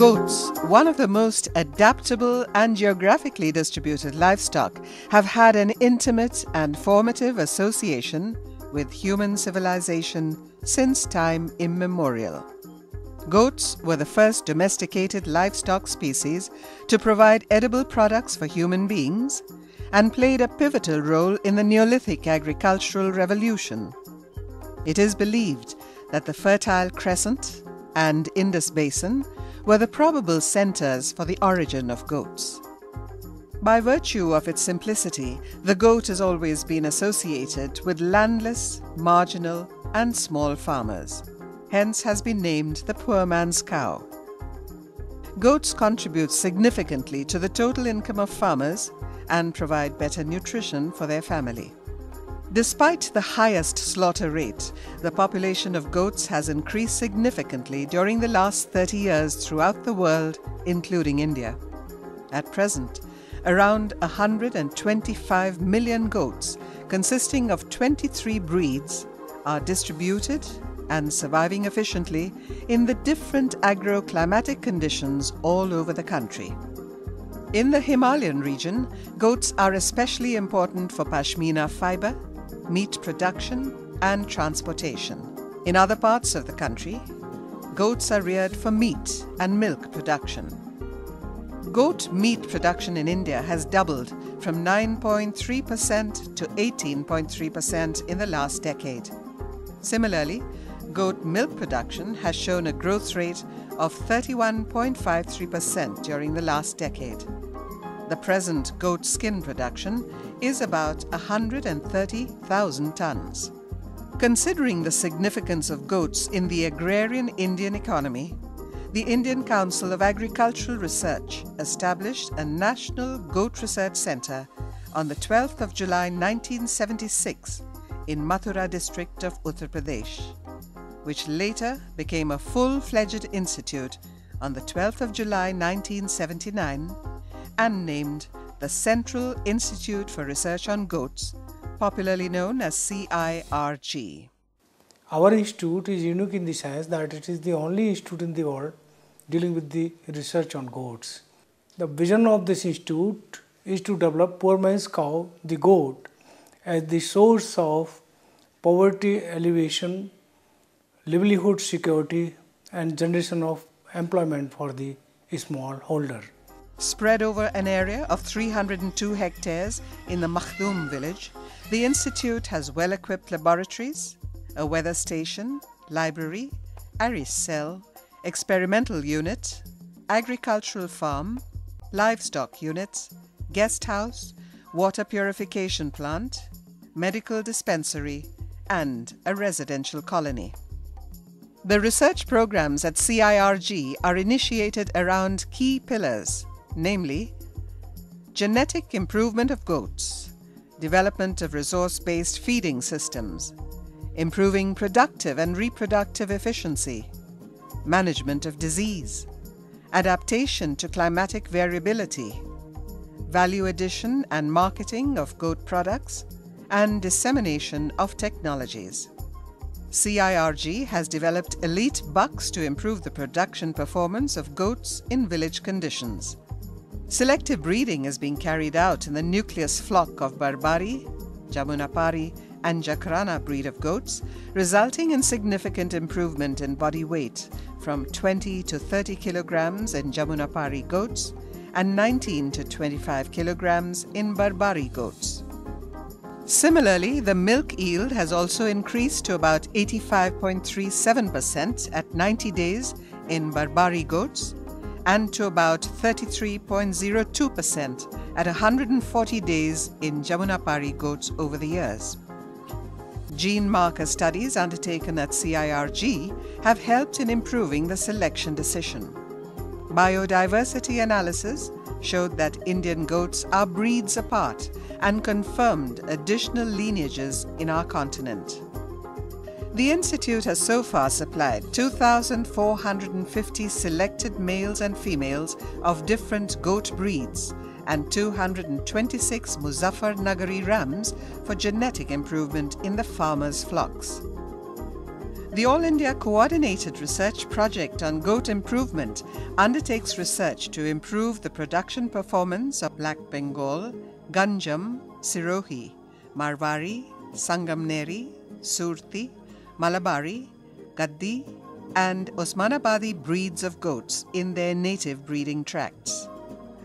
Goats, one of the most adaptable and geographically distributed livestock, have had an intimate and formative association with human civilization since time immemorial. Goats were the first domesticated livestock species to provide edible products for human beings and played a pivotal role in the Neolithic agricultural revolution. It is believed that the Fertile Crescent and Indus Basin were the probable centers for the origin of goats. By virtue of its simplicity, the goat has always been associated with landless, marginal, and small farmers, hence has been named the poor man's cow. Goats contribute significantly to the total income of farmers and provide better nutrition for their family. Despite the highest slaughter rate, the population of goats has increased significantly during the last 30 years throughout the world, including India. At present, around 125 million goats, consisting of 23 breeds, are distributed and surviving efficiently in the different agroclimatic conditions all over the country. In the Himalayan region, goats are especially important for pashmina fiber, meat production and transportation. In other parts of the country, goats are reared for meat and milk production. Goat meat production in India has doubled from 9.3% to 18.3% in the last decade. Similarly, goat milk production has shown a growth rate of 31.53% during the last decade. The present goat skin production is about 130,000 tons. Considering the significance of goats in the agrarian Indian economy, the Indian Council of Agricultural Research established a National Goat Research Centre on the 12th of July 1976 in Mathura district of Uttar Pradesh, which later became a full-fledged institute on the 12th of July 1979 and named the Central Institute for Research on Goats, popularly known as CIRG. Our institute is unique in the sense that it is the only institute in the world dealing with the research on goats. The vision of this institute is to develop poor man's cow, the goat, as the source of poverty alleviation, livelihood security and generation of employment for the small holder. Spread over an area of 302 hectares in the Makhdum village, the institute has well-equipped laboratories, a weather station, library, ARIS cell, experimental unit, agricultural farm, livestock units, guest house, water purification plant, medical dispensary, and a residential colony. The research programs at CIRG are initiated around key pillars, namely, genetic improvement of goats, development of resource-based feeding systems, improving productive and reproductive efficiency, management of disease, adaptation to climatic variability, value addition and marketing of goat products, and dissemination of technologies. CIRG has developed elite bucks to improve the production performance of goats in village conditions. Selective breeding is being carried out in the nucleus flock of Barbari, Jamunapari and Jakrana breed of goats, resulting in significant improvement in body weight from 20 to 30 kilograms in Jamunapari goats and 19 to 25 kilograms in Barbari goats. Similarly, the milk yield has also increased to about 85.37% at 90 days in Barbari goats and to about 33.02% at 140 days in Jamunapari goats over the years. Gene marker studies undertaken at CIRG have helped in improving the selection decision. Biodiversity analysis showed that Indian goats are breeds apart and confirmed additional lineages in our continent. The Institute has so far supplied 2,450 selected males and females of different goat breeds and 226 Muzaffar Nagari rams for genetic improvement in the farmers' flocks. The All India Coordinated Research Project on Goat Improvement undertakes research to improve the production performance of Black Bengal, Ganjam, Sirohi, Marwari, Sangamneri, Surti, Malabari, Gaddi, and Osmanabadi breeds of goats in their native breeding tracts.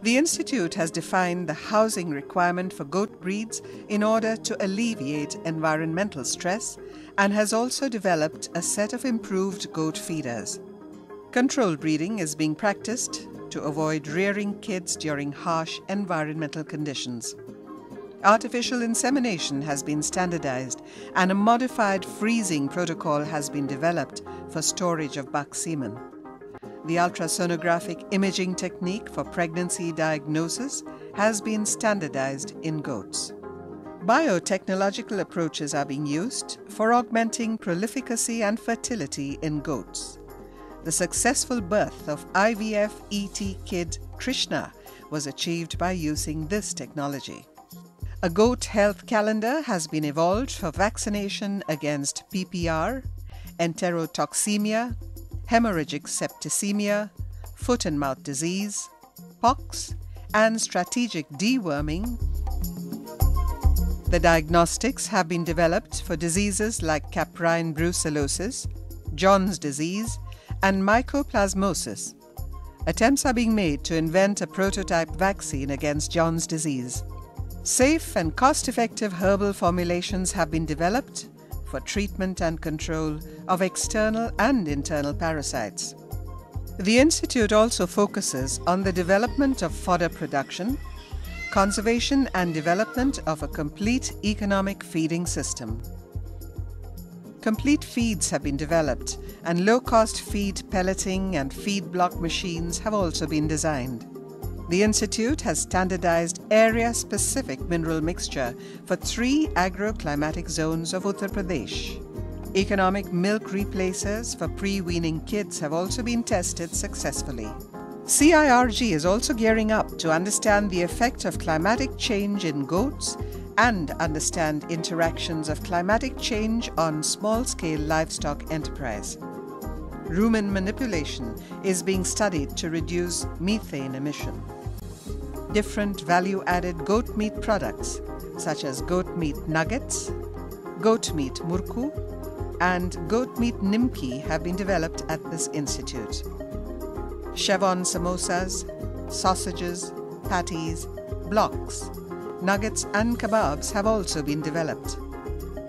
The Institute has defined the housing requirement for goat breeds in order to alleviate environmental stress and has also developed a set of improved goat feeders. Control breeding is being practiced to avoid rearing kids during harsh environmental conditions. Artificial insemination has been standardized and a modified freezing protocol has been developed for storage of buck semen. The ultrasonographic imaging technique for pregnancy diagnosis has been standardized in goats. Biotechnological approaches are being used for augmenting prolificacy and fertility in goats. The successful birth of IVF ET kid Krishna was achieved by using this technology. A goat health calendar has been evolved for vaccination against PPR, enterotoxemia, hemorrhagic septicemia, foot and mouth disease, pox, and strategic deworming. The diagnostics have been developed for diseases like caprine brucellosis, John's disease, and mycoplasmosis. Attempts are being made to invent a prototype vaccine against John's disease. Safe and cost-effective herbal formulations have been developed for treatment and control of external and internal parasites. The Institute also focuses on the development of fodder production, conservation and development of a complete economic feeding system. Complete feeds have been developed and low-cost feed pelleting and feed block machines have also been designed. The Institute has standardized area-specific mineral mixture for 3 agroclimatic zones of Uttar Pradesh. Economic milk replacers for pre-weaning kids have also been tested successfully. CIRG is also gearing up to understand the effect of climatic change in goats and understand interactions of climatic change on small-scale livestock enterprise. Rumen manipulation is being studied to reduce methane emission. Different value-added goat meat products such as goat meat nuggets, goat meat murku, and goat meat nimki have been developed at this institute. Chevron samosas, sausages, patties, blocks, nuggets and kebabs have also been developed.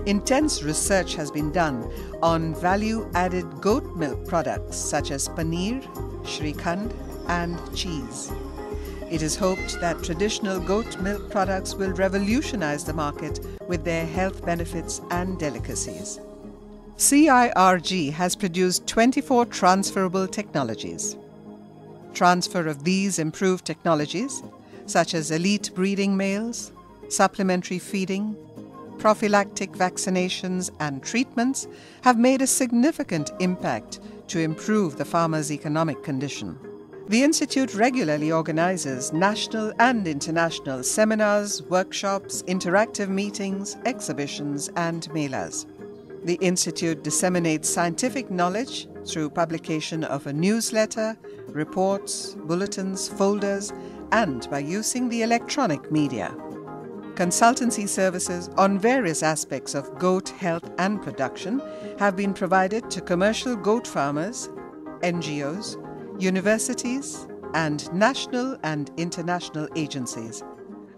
Intense research has been done on value-added goat milk products such as paneer, shrikhand, and cheese. It is hoped that traditional goat milk products will revolutionize the market with their health benefits and delicacies. CIRG has produced 24 transferable technologies. Transfer of these improved technologies, such as elite breeding males, supplementary feeding, prophylactic vaccinations and treatments, have made a significant impact to improve the farmer's economic condition. The Institute regularly organizes national and international seminars, workshops, interactive meetings, exhibitions, and melas. The Institute disseminates scientific knowledge through publication of a newsletter, reports, bulletins, folders, and by using the electronic media. Consultancy services on various aspects of goat health and production have been provided to commercial goat farmers, NGOs, universities, and national and international agencies.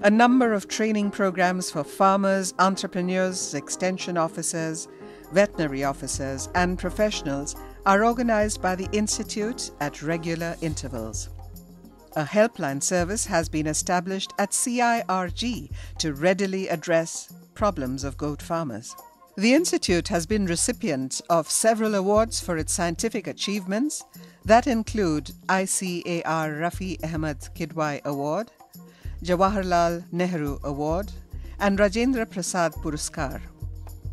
A number of training programs for farmers, entrepreneurs, extension officers, veterinary officers, and professionals are organized by the Institute at regular intervals. A helpline service has been established at CIRG to readily address problems of goat farmers. The Institute has been recipient of several awards for its scientific achievements that include IACR Rafi Ahmed Kidwai Award, Jawaharlal Nehru Award, and Rajendra Prasad Puraskar.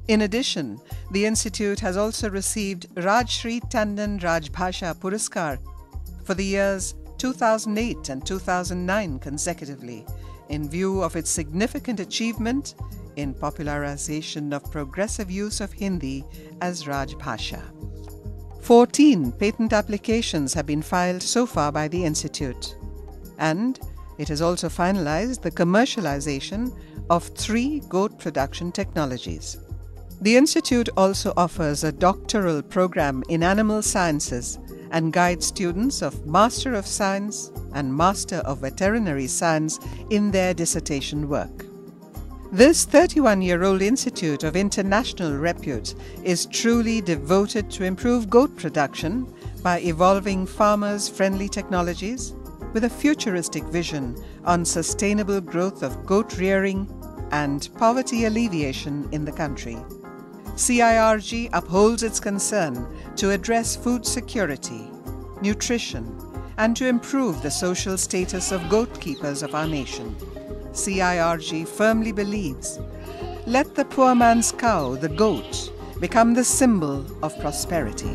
In addition, the Institute has also received Rajshri Tandon Rajbhasha Puraskar for the years 2008 and 2009 consecutively, in view of its significant achievement in popularization of progressive use of Hindi as Rajbhasha. 14 patent applications have been filed so far by the Institute, and it has also finalized the commercialization of 3 goat production technologies. The Institute also offers a doctoral program in animal sciences and guides students of Master of Science and Master of Veterinary Science in their dissertation work. This 31-year-old institute of international repute is truly devoted to improve goat production by evolving farmers-friendly technologies with a futuristic vision on sustainable growth of goat rearing and poverty alleviation in the country. CIRG upholds its concern to address food security, nutrition, and to improve the social status of goat keepers of our nation. CIRG firmly believes, let the poor man's cow, the goat, become the symbol of prosperity.